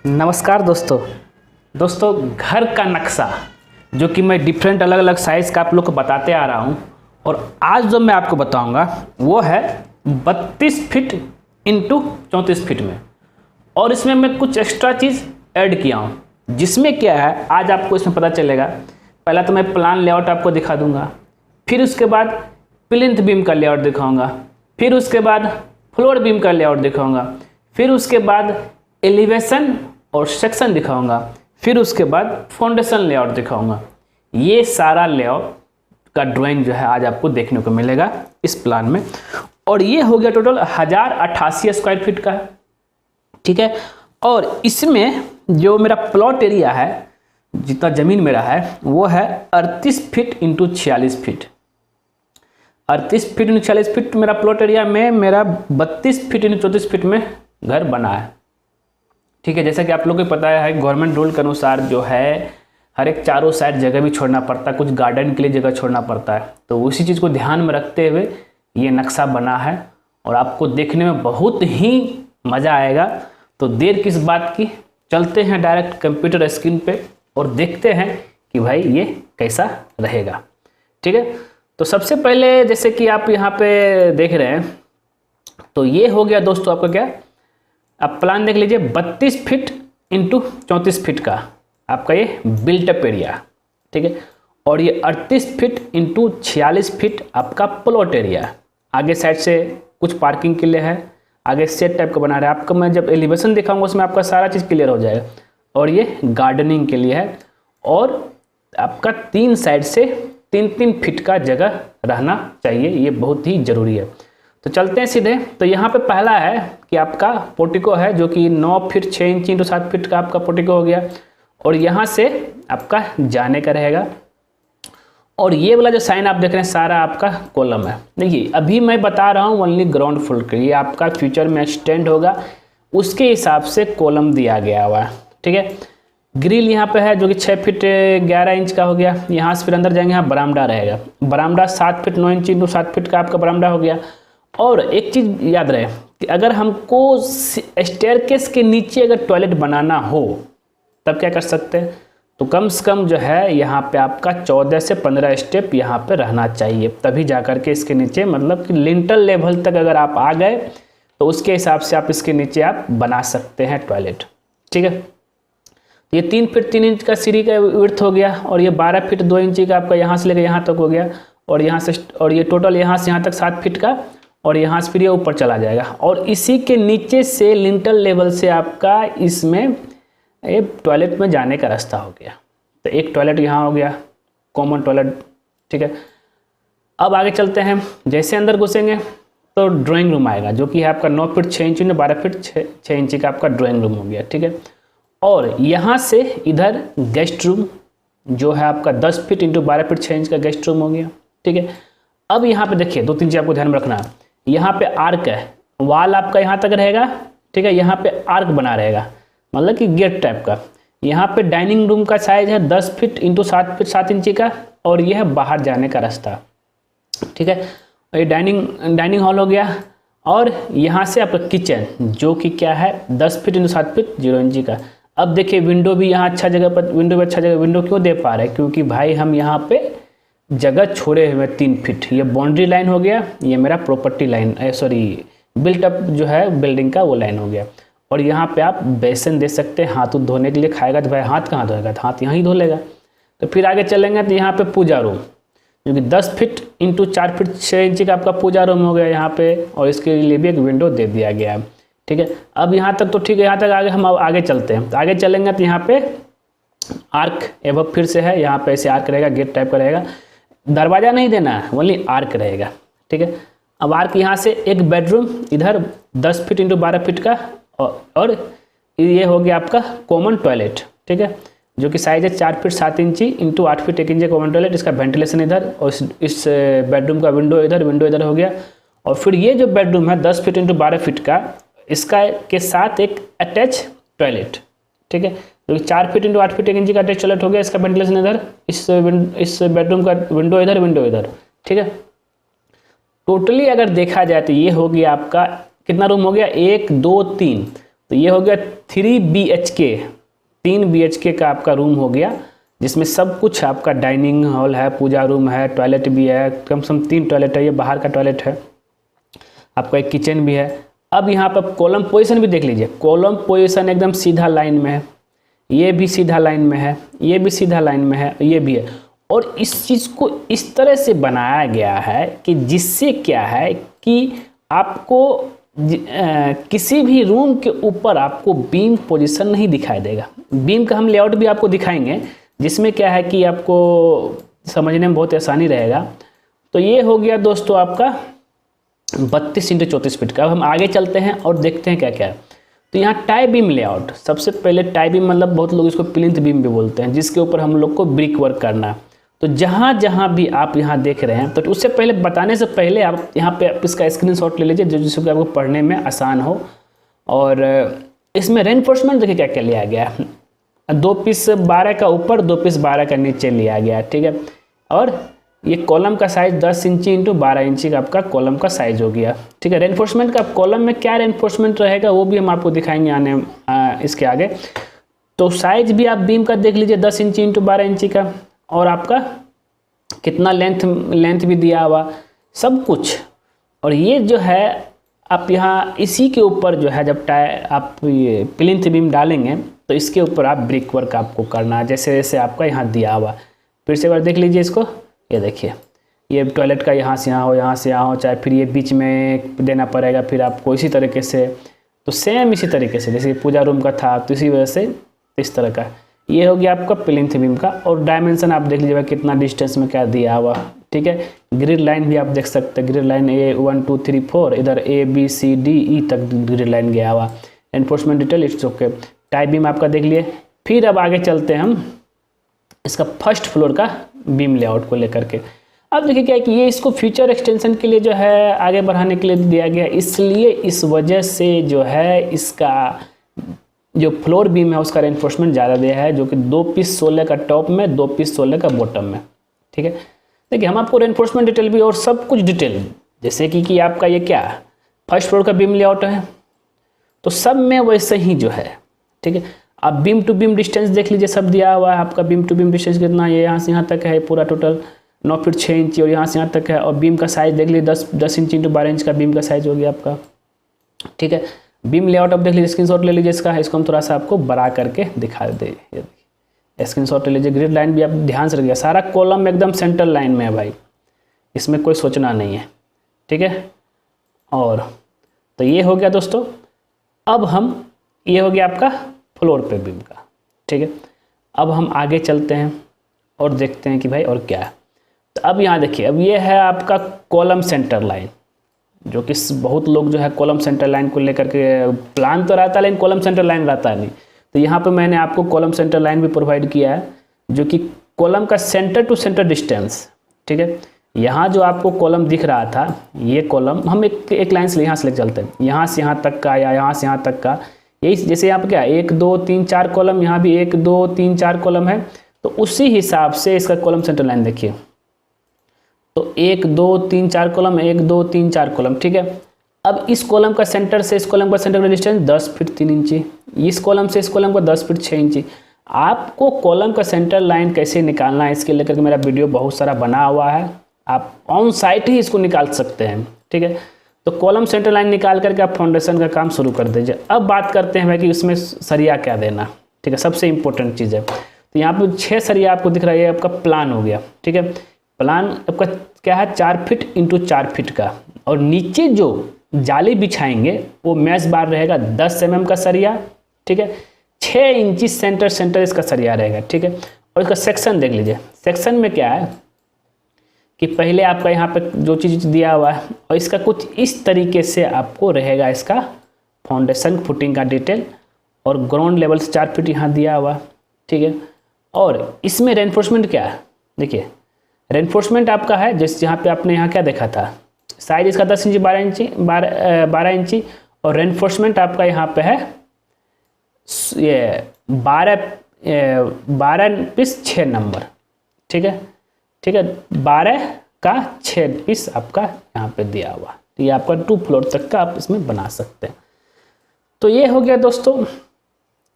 नमस्कार दोस्तों घर का नक्शा जो कि मैं डिफरेंट अलग अलग साइज़ का आप लोग को बताते आ रहा हूँ और आज जो मैं आपको बताऊँगा वो है 32 फीट इंटू 34 फीट में। और इसमें मैं कुछ एक्स्ट्रा चीज़ ऐड किया हूँ जिसमें क्या है आज आपको इसमें पता चलेगा। पहला तो मैं प्लान लेआउट आपको दिखा दूँगा, फिर उसके बाद प्लिंथ बीम का लेआउट दिखाऊँगा, फिर उसके बाद फ्लोर बीम का लेआउट दिखाऊँगा, फिर उसके बाद एलिवेशन और सेक्शन दिखाऊंगा, फिर उसके बाद फाउंडेशन लेआउट दिखाऊंगा। ये सारा लेआउट का ड्राइंग जो है आज आपको देखने को मिलेगा इस प्लान में। और ये हो गया टोटल 1088 स्क्वायर फीट का, ठीक है। और इसमें जो मेरा प्लॉट एरिया है, जितना ज़मीन मेरा है वो है 38 feet into 46 feet. 38 feet into 46 feet मेरा प्लॉट एरिया में मेरा 32 फीट इंटू 34 फीट में घर बना है, ठीक है। जैसा कि आप लोगों को पता है गवर्नमेंट रूल के अनुसार जो है हर एक चारों साइड जगह भी छोड़ना पड़ता है, कुछ गार्डन के लिए जगह छोड़ना पड़ता है। तो उसी चीज़ को ध्यान में रखते हुए ये नक्शा बना है और आपको देखने में बहुत ही मज़ा आएगा। तो देर किस बात की, चलते हैं डायरेक्ट कंप्यूटर स्क्रीन पे और देखते हैं कि भाई ये कैसा रहेगा, ठीक है। तो सबसे पहले जैसे कि आप यहाँ पे देख रहे हैं तो ये हो गया दोस्तों आपका क्या, आप प्लान देख लीजिए 32 फीट इंटू 34 फीट का आपका ये बिल्टअप एरिया, ठीक है। और ये 38 फीट इंटू 46 फीट आपका प्लॉट एरिया। आगे साइड से कुछ पार्किंग के लिए है, आगे सेट टाइप का बना रहा है। आपको मैं जब एलिवेशन दिखाऊंगा उसमें आपका सारा चीज़ क्लियर हो जाएगा। और ये गार्डनिंग के लिए है और आपका 3 साइड से 3-3 फीट का जगह रहना चाहिए, ये बहुत ही ज़रूरी है। तो चलते हैं सीधे। तो यहाँ पे पहला है कि आपका पोर्टिको है जो कि 9 फीट 6 इंच इंटू 7 फीट का आपका पोर्टिको हो गया। और यहाँ से आपका जाने का रहेगा। और ये वाला जो साइन आप देख रहे हैं सारा आपका कॉलम है। देखिए अभी मैं बता रहा हूँ ओनली ग्राउंड फ्लोर के लिए, आपका फ्यूचर में एक्सटेंड होगा उसके हिसाब से कॉलम दिया गया हुआ है, ठीक है। ग्रिल यहाँ पे है जो कि 6 फीट 11 इंच का हो गया। यहाँ से फिर अंदर जाएंगे, यहाँ बरामदा रहेगा। बरामदा 7 फीट 9 इंच इंटू 7 फीट का आपका बरामदा हो गया। और एक चीज़ याद रहे कि अगर हमको स्टेयरकेस के नीचे अगर टॉयलेट बनाना हो तब क्या कर सकते हैं, तो कम से कम जो है यहाँ पे आपका 14 से 15 स्टेप यहाँ पे रहना चाहिए, तभी जा कर के इसके नीचे मतलब कि लिंटल लेवल तक अगर आप आ गए तो उसके हिसाब से आप इसके नीचे आप बना सकते हैं टॉयलेट, ठीक है। ये 3 फीट 3 इंच का सीढ़ी का विड्थ हो गया और ये 12 फीट 2 इंच का आपका यहाँ से लेकर यहाँ तक हो गया। और यहाँ से और ये टोटल यहाँ से यहाँ तक 7 फीट का और यहाँ से फिर ये ऊपर चला जाएगा। और इसी के नीचे से लिंटल लेवल से आपका इसमें एक टॉयलेट में जाने का रास्ता हो गया। तो एक टॉयलेट यहाँ हो गया, कॉमन टॉयलेट, ठीक है। अब आगे चलते हैं। जैसे अंदर घुसेंगे तो ड्राइंग रूम आएगा जो कि है आपका 9 फीट 6 इंच में 12 फीट 6 इंच का आपका ड्राइंग रूम हो गया, ठीक है। और यहाँ से इधर गेस्ट रूम जो है आपका 10 फीट इंटू 12 फीट 6 इंच का गेस्ट रूम हो गया, ठीक है। अब यहाँ पे देखिए 2-3 चीज़ आपको ध्यान में रखना है। यहाँ पे आर्क है, वॉल आपका यहाँ तक रहेगा, ठीक है। यहाँ पे आर्क बना रहेगा मतलब कि गेट टाइप का। यहाँ पे डाइनिंग रूम का साइज है 10 फीट इंटू 7 फीट 7 इंची का और ये है बाहर जाने का रास्ता, ठीक है। ये डाइनिंग हॉल हो गया। और यहाँ से आपका किचन जो कि क्या है 10 फीट इंटू 7 फीट 0 इंची का। अब देखिए विंडो भी यहाँ अच्छा जगह पर, विंडो क्यों दे पा रहे हैं, क्योंकि भाई हम यहाँ पे जगह छोड़े हुए 3 फीट। ये बाउंड्री लाइन हो गया, ये मेरा प्रॉपर्टी लाइन बिल्टअप जो है बिल्डिंग का वो लाइन हो गया। और यहाँ पे आप बेसन दे सकते हैं हाथ धोने के लिए। खाएगा तो भाई हाथ कहाँ धोएगा, तो हाथ यहाँ ही धो लेगा। तो फिर आगे चलेंगे तो यहाँ पे पूजा रूम जो कि 10 फीट इंटू 4 फीट 6 इंच का आपका पूजा रूम हो गया यहाँ पे। और इसके लिए भी एक विंडो दे दिया गया है, ठीक है। अब यहाँ तक तो ठीक है, यहाँ तक आगे हम अब आगे चलते हैं। तो आगे चलेंगे तो यहाँ पे आर्क एवं फिर से है, यहाँ पे ऐसे आर्क रहेगा, गेट टाइप का रहेगा। दरवाज़ा नहीं देना है, ओनली आर्क रहेगा, ठीक है। अब आर्क यहाँ से एक बेडरूम इधर 10 फीट इंटू 12 फीट का और ये हो गया आपका कॉमन टॉयलेट, ठीक है, जो कि साइज है 4 फीट 7 इंची into 8 feet 1 inch common toilet. इसका वेंटिलेशन इधर और इस बेडरूम का विंडो इधर हो गया। और फिर ये जो बेडरूम है 10 फीट इंटू 12 फीट का, इसका के साथ एक अटैच टॉयलेट, ठीक है, जो कि 4 फीट इंटू 8 फीट 1 इंच का अटैच टॉयलेट हो गया। इसका वेंटिलेशन इधर, इस बेडरूम का विंडो इधर, ठीक है। टोटली अगर देखा जाए तो ये हो गया आपका कितना रूम हो गया, 1 2 3 तो ये हो गया 3 BHK, 3 BHK का आपका रूम हो गया, जिसमें सब कुछ आपका डाइनिंग हॉल है, पूजा रूम है, टॉयलेट भी है, कम से कम 3 टॉयलेट है, ये बाहर का टॉयलेट है, आपका एक किचन भी है। अब यहाँ पर कॉलम पोजीशन भी देख लीजिए, कॉलम पोजीशन एकदम सीधा लाइन में है, ये भी सीधा लाइन में है, ये भी सीधा लाइन में है, ये भी है। और इस चीज़ को इस तरह से बनाया गया है कि जिससे क्या है कि आपको किसी भी रूम के ऊपर आपको बीम पोजीशन नहीं दिखाई देगा। बीम का हम लेआउट भी आपको दिखाएंगे, जिसमें क्या है कि आपको समझने में बहुत आसानी रहेगा। तो ये हो गया दोस्तों आपका 32 × 34 फीट का। अब हम आगे चलते हैं और देखते हैं क्या क्या है। तो यहाँ टाई बीम लेआउट, सबसे पहले टाई बीम मतलब बहुत लोग इसको प्लिंथ बीम भी बोलते हैं, जिसके ऊपर हम लोग को ब्रिक वर्क करना है। तो जहाँ जहाँ भी आप यहाँ देख रहे हैं, तो उससे पहले बताने से पहले आप यहाँ पे आप इसका स्क्रीनशॉट ले लीजिए, जिससे आपको पढ़ने में आसान हो। और इसमें रेनफोर्समेंट देखिए क्या क्या लिया गया है, 2 पीस 12 का ऊपर, 2 पीस 12 का नीचे लिया गया, ठीक है। और ये कॉलम का साइज 10 इंची × 12 इंची का आपका कॉलम का साइज हो गया, ठीक है। रेनफोर्समेंट का कॉलम में क्या रेनफोर्समेंट रहेगा वो भी हम आपको दिखाएंगे आने इसके आगे। तो साइज भी आप बीम का देख लीजिए, 10 इंची × 12 इंची का, और आपका कितना लेंथ भी दिया हुआ, सब कुछ। और ये जो है आप यहाँ इसी के ऊपर जो है जब आप ये प्लिंथ बीम डालेंगे तो इसके ऊपर आप ब्रिक वर्क आपको करना है, जैसे जैसे आपका यहाँ दिया हुआ। फिर से एक बार देख लीजिए इसको, ये देखिए, ये टॉयलेट का यहाँ से यहाँ हो, यहाँ से यहाँ हो, चाहे फिर ये बीच में देना पड़ेगा फिर आपको इसी तरीके से। तो सेम इसी तरीके से जैसे पूजा रूम का था, तो इसी वजह से इस तरह का ये हो गया आपका प्लिंथ बीम का। और डायमेंशन आप देख लीजिएगा कितना डिस्टेंस में क्या दिया हुआ, ठीक है। ग्रिड लाइन भी आप देख सकते हैं, ग्रिड लाइन A 1 2 3 4, इधर A B C D E तक ग्रिड लाइन गया हुआ। Enforcement detail it's okay. Tie beam आपका देख लिए। फिर अब आगे चलते हैं हम इसका फर्स्ट फ्लोर का बीम लेआउट को लेकर के। अब देखिए क्या है कि ये इसको फ्यूचर एक्सटेंशन के लिए जो है आगे बढ़ाने के लिए दिया गया, इसलिए इस वजह से जो है इसका जो फ्लोर बीम है उसका रेनफोर्समेंट ज़्यादा दिया है, जो कि 2 पीस 16 का टॉप में, 2 पीस 16 का बॉटम में, ठीक है। देखिए हम आपको रेनफोर्समेंट डिटेल भी और सब कुछ डिटेल, जैसे कि आपका ये क्या फर्स्ट फ्लोर का बीम लेआउट है, तो सब में वैसे ही जो है, ठीक है। अब बीम टू बीम डिस्टेंस देख लीजिए, सब दिया हुआ है आपका। बीम टू बीम डिस्टेंस कितना है, यहाँ से यहाँ तक है पूरा टोटल 9 फीट 6 इंची, और यहाँ से यहाँ तक है। और बीम का साइज देख लीजिए 10 इंची × 12 इंच का बीम का साइज हो गया आपका, ठीक है। बीम लेआउट अब देख लीजिए, स्क्रीनशॉट ले लीजिए इसको हम थोड़ा सा आपको बड़ा करके दिखा दे, स्क्रीनशॉट ले लीजिए। ग्रिड लाइन भी आप ध्यान से रखिए, सारा कॉलम एकदम सेंटर लाइन में है भाई, इसमें कोई सोचना नहीं है, ठीक है। और तो ये हो गया दोस्तों। अब हम ये हो गया आपका फ्लोर पे बीम का, ठीक है। अब हम आगे चलते हैं और देखते हैं कि भाई और क्या है। तो अब यहाँ देखिए, अब ये है आपका कॉलम सेंटर लाइन, जो कि बहुत लोग जो है कॉलम सेंटर लाइन को लेकर के प्लान तो रहता है लेकिन कॉलम सेंटर लाइन रहता नहीं। तो यहाँ पे मैंने आपको कॉलम सेंटर लाइन भी प्रोवाइड किया है, जो कि कॉलम का सेंटर टू सेंटर डिस्टेंस, ठीक है। यहाँ जो आपको कॉलम दिख रहा था, ये कॉलम हम एक लाइन से यहाँ से लेकर चलते हैं, यहाँ से यहाँ तक का या यहाँ से यहाँ तक का, यही जैसे यहाँ पे क्या 1 2 3 4 कॉलम, यहाँ भी 1 2 3 4 कॉलम है, तो उसी हिसाब से इसका कॉलम सेंटर लाइन देखिए। तो 1 2 3 4 कॉलम, 1 2 3 4 कॉलम, ठीक है। अब इस कॉलम का सेंटर से इस कॉलम का सेंटर का डिस्टेंस 10 फीट 3 इंची, इस कॉलम से इस कॉलम का 10 फीट 6 इंची। आपको कॉलम का सेंटर लाइन कैसे निकालना है इसके लेकर के मेरा वीडियो बहुत सारा बना हुआ है, आप ऑन साइट ही इसको निकाल सकते हैं, ठीक है। तो कॉलम सेंटर लाइन निकाल करके आप फाउंडेशन का काम शुरू कर दीजिए। अब बात करते हैं भाई कि उसमें सरिया क्या देना, ठीक है, सबसे इंपॉर्टेंट चीज़ है। तो यहाँ पे 6 सरिया आपको दिख रहा है, ये आपका प्लान हो गया, ठीक है। प्लान आपका क्या है 4 फीट × 4 फीट का, और नीचे जो जाली बिछाएंगे वो मैश बार रहेगा 10 mm का सरिया, ठीक है। 6 इंची सेंटर इसका सरिया रहेगा, ठीक है। और इसका सेक्शन देख लीजिए, सेक्शन में क्या है कि पहले आपका यहाँ पे जो चीज़ दिया हुआ है, और इसका कुछ इस तरीके से आपको रहेगा इसका फाउंडेशन फुटिंग का डिटेल, और ग्राउंड लेवल से 4 फीट यहाँ दिया हुआ, ठीक है। और इसमें रेनफोर्समेंट क्या है, देखिए रेनफोर्समेंट आपका है जैसे यहाँ पे आपने यहाँ क्या देखा था, साइज इसका 10 इंची 12 इंची, और रेनफोर्समेंट आपका यहाँ पे है ये 12 पीस 6 नंबर, ठीक है, ठीक है। 12 का 6 पीस आपका यहाँ पे दिया हुआ, तो ये आपका 2 फ्लोर तक का आप इसमें बना सकते हैं। तो ये हो गया दोस्तों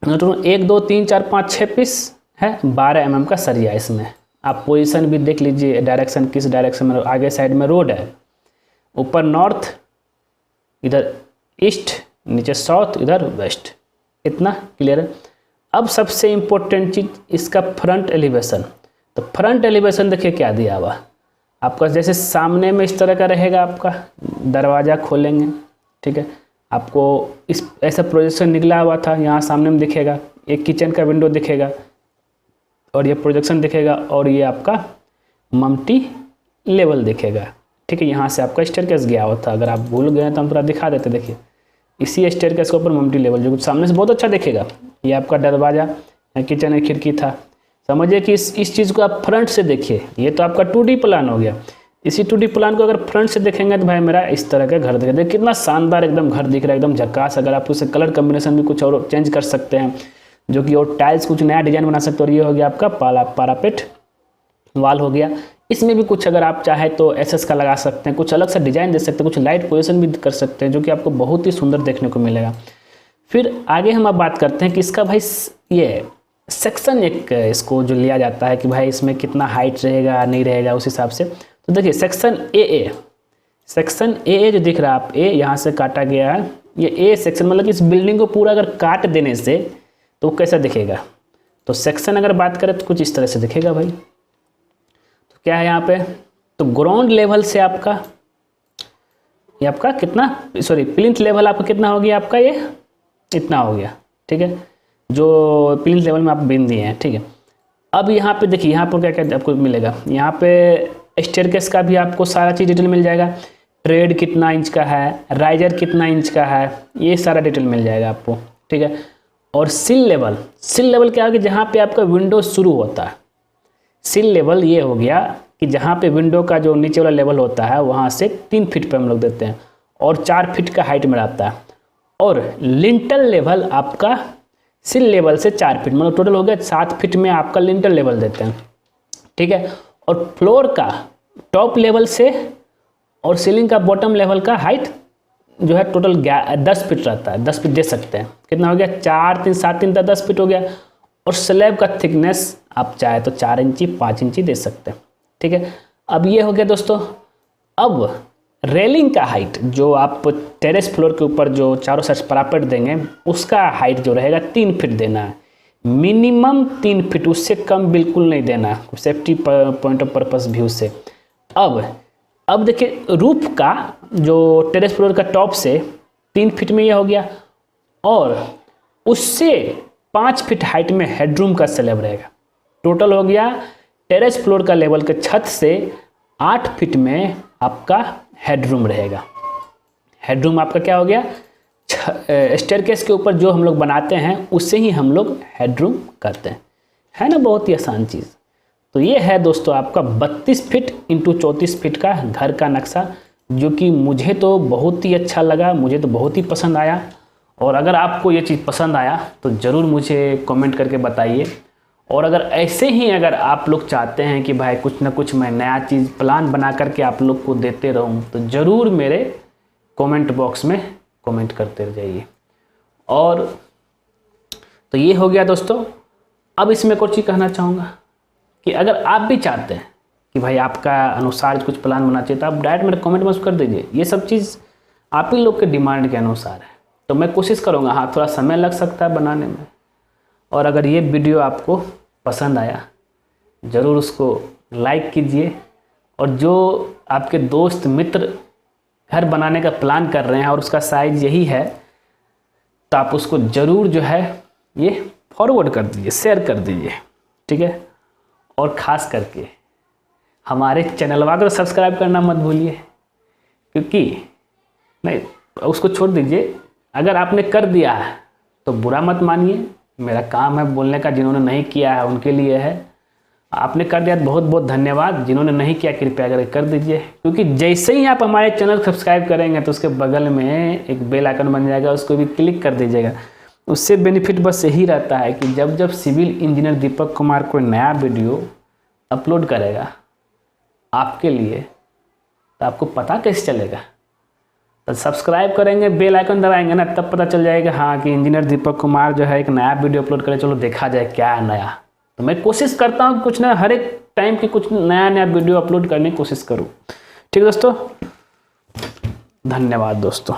1 2 3 4 5 6 पीस है, 12 mm का सरिया। इसमें आप पोजीशन भी देख लीजिए, डायरेक्शन किस डायरेक्शन में, आगे साइड में रोड है, ऊपर नॉर्थ, इधर ईस्ट, नीचे साउथ, इधर वेस्ट। इतना क्लियर है। अब सबसे इम्पोर्टेंट चीज़ इसका फ्रंट एलिवेशन। तो फ्रंट एलिवेशन देखिए क्या दिया हुआ आपका, जैसे सामने में इस तरह का रहेगा आपका, दरवाज़ा खोलेंगे, ठीक है, आपको इस ऐसा प्रोजेक्शन निकला हुआ था, यहाँ सामने में दिखेगा, एक किचन का विंडो दिखेगा और ये प्रोजेक्शन दिखेगा, और ये आपका मम्टी लेवल दिखेगा, ठीक है। यहाँ से आपका स्टेयरकेस गया हुआ था, अगर आप भूल गए तो हम थोड़ा दिखा देते। देखिए इसी स्टेयरकेस के ऊपर मम्टी लेवल, जो कुछ सामने से बहुत अच्छा दिखेगा। ये आपका दरवाज़ा, किचन है, खिड़की था। समझिए कि इस चीज़ को आप फ्रंट से देखिए। ये तो आपका 2D प्लान हो गया। इसी 2D प्लान को अगर फ्रंट से देखेंगे तो भाई मेरा इस तरह का घर दिखेगा। देखिए कितना शानदार एकदम घर दिख रहा है, एकदम झक्कास। अगर आप उसे कलर कम्बिनेशन भी कुछ और चेंज कर सकते हैं, जो कि और टाइल्स कुछ नया डिजाइन बना सकते हो। और ये हो गया आपका पारापेट वाल हो गया। इसमें भी कुछ अगर आप चाहे तो एसएस का लगा सकते हैं, कुछ अलग सा डिज़ाइन दे सकते हैं, कुछ लाइट पोजीशन भी कर सकते हैं, जो कि आपको बहुत ही सुंदर देखने को मिलेगा। फिर आगे हम अब बात करते हैं कि इसका भाई ये सेक्शन एक इसको जो लिया जाता है कि भाई इसमें कितना हाइट रहेगा नहीं रहेगा उस हिसाब से। तो देखिए सेक्शन ए जो दिख रहा है आप, ए यहाँ से काटा गया है, ये ए सेक्शन, मतलब कि इस बिल्डिंग को पूरा अगर काट देने से तो कैसा दिखेगा। तो सेक्शन अगर बात करें तो कुछ इस तरह से दिखेगा भाई। तो क्या है यहाँ पे, तो ग्राउंड लेवल से आपका ये आपका कितना, सॉरी प्लिंथ लेवल आपका कितना हो गया, आपका ये इतना हो गया, ठीक है, जो प्लिंथ लेवल में आप बिन दिए हैं, ठीक है। अब यहाँ पे देखिए, यहाँ पर क्या क्या आपको मिलेगा, यहाँ पे स्टेयरकेस का भी आपको सारा चीज़ डिटेल मिल जाएगा। ट्रेड कितना इंच का है, राइजर कितना इंच का है, ये सारा डिटेल मिल जाएगा आपको, ठीक है। और सिल लेवल क्या होगा, जहाँ पे आपका विंडो शुरू होता है। सिल लेवल ये हो गया कि जहाँ पे विंडो का जो नीचे वाला लेवल होता है वहाँ से 3 फीट पे हम लोग देते हैं, और 4 फीट का हाइट में रहता है। और लिंटल लेवल आपका सिल लेवल से 4 फीट, मतलब टोटल हो गया 7 फीट में आपका लिंटल लेवल देते हैं, ठीक है। और फ्लोर का टॉप लेवल से और सीलिंग का बॉटम लेवल का हाइट जो है टोटल 10 फीट रहता है, 10 फीट दे सकते हैं। कितना हो गया, 4 3 7 3 10 फीट हो गया। और स्लैब का थिकनेस आप चाहे तो 4 इंची 5 इंची दे सकते हैं, ठीक है। अब ये हो गया दोस्तों। अब रेलिंग का हाइट, जो आप टेरेस फ्लोर के ऊपर जो चारों साइड परापेट देंगे, उसका हाइट जो रहेगा 3 फीट देना है, मिनिमम 3 फीट, उससे कम बिल्कुल नहीं देना, safety point of purpose view से। अब देखिए रूफ का जो टेरेस फ्लोर का टॉप से 3 फीट में ये हो गया, और उससे 5 फीट हाइट में हेडरूम का स्लैब रहेगा। टोटल हो गया टेरेस फ्लोर का लेवल के छत से 8 फीट में आपका हेडरूम रहेगा। हेडरूम आपका क्या हो गया, स्टेयरकेस के ऊपर जो हम लोग बनाते हैं उससे ही हम लोग हेडरूम करते हैं, है ना, बहुत ही आसान चीज़। तो ये है दोस्तों आपका 32 फीट इंटू 34 फीट का घर का नक्शा, जो कि मुझे तो बहुत ही अच्छा लगा, मुझे तो बहुत ही पसंद आया। और अगर आपको ये चीज़ पसंद आया तो ज़रूर मुझे कमेंट करके बताइए। और अगर ऐसे ही अगर आप लोग चाहते हैं कि भाई कुछ ना कुछ मैं नया चीज़ प्लान बना करके आप लोग को देते रहूं, तो ज़रूर मेरे कमेंट बॉक्स में कमेंट करते रह जाइए। और तो ये हो गया दोस्तों। अब इसमें कुछ चीज़ कहना चाहूँगा कि अगर आप भी चाहते हैं कि भाई आपका अनुसार कुछ प्लान बना चाहिए, तो आप डायरेक्ट मेरे कमेंट बॉक्स कर दीजिए। ये सब चीज़ आप ही लोग के डिमांड के अनुसार है, तो मैं कोशिश करूँगा। हाँ, थोड़ा समय लग सकता है बनाने में। और अगर ये वीडियो आपको पसंद आया, ज़रूर उसको लाइक कीजिए। और जो आपके दोस्त मित्र घर बनाने का प्लान कर रहे हैं और उसका साइज़ यही है, तो आप उसको ज़रूर जो है ये फॉरवर्ड कर दीजिए, शेयर कर दीजिए, ठीक है। और ख़ास करके हमारे चैनल को सब्सक्राइब करना मत भूलिए, क्योंकि नहीं, उसको छोड़ दीजिए। अगर आपने कर दिया है तो बुरा मत मानिए, मेरा काम है बोलने का। जिन्होंने नहीं किया है उनके लिए है, आपने कर दिया तो बहुत बहुत धन्यवाद। जिन्होंने नहीं किया कृपया करके कर दीजिए, क्योंकि जैसे ही आप हमारे चैनल सब्सक्राइब करेंगे तो उसके बगल में एक बेल आइकन बन जाएगा, उसको भी क्लिक कर दीजिएगा। उससे बेनिफिट बस यही रहता है कि जब जब सिविल इंजीनियर दीपक कुमार कोई नया वीडियो अपलोड करेगा आपके लिए, तो आपको पता कैसे चलेगा। सब्सक्राइब करेंगे, बेल आइकन दबाएंगे ना, तब पता चल जाएगा हाँ कि इंजीनियर दीपक कुमार जो है एक नया वीडियो अपलोड करे, चलो देखा जाए क्या है नया। तो मैं कोशिश करता हूँ कुछ ना, हर एक टाइम की कुछ नया नया वीडियो अपलोड करने की कोशिश करूँ। ठीक है दोस्तों, धन्यवाद दोस्तों।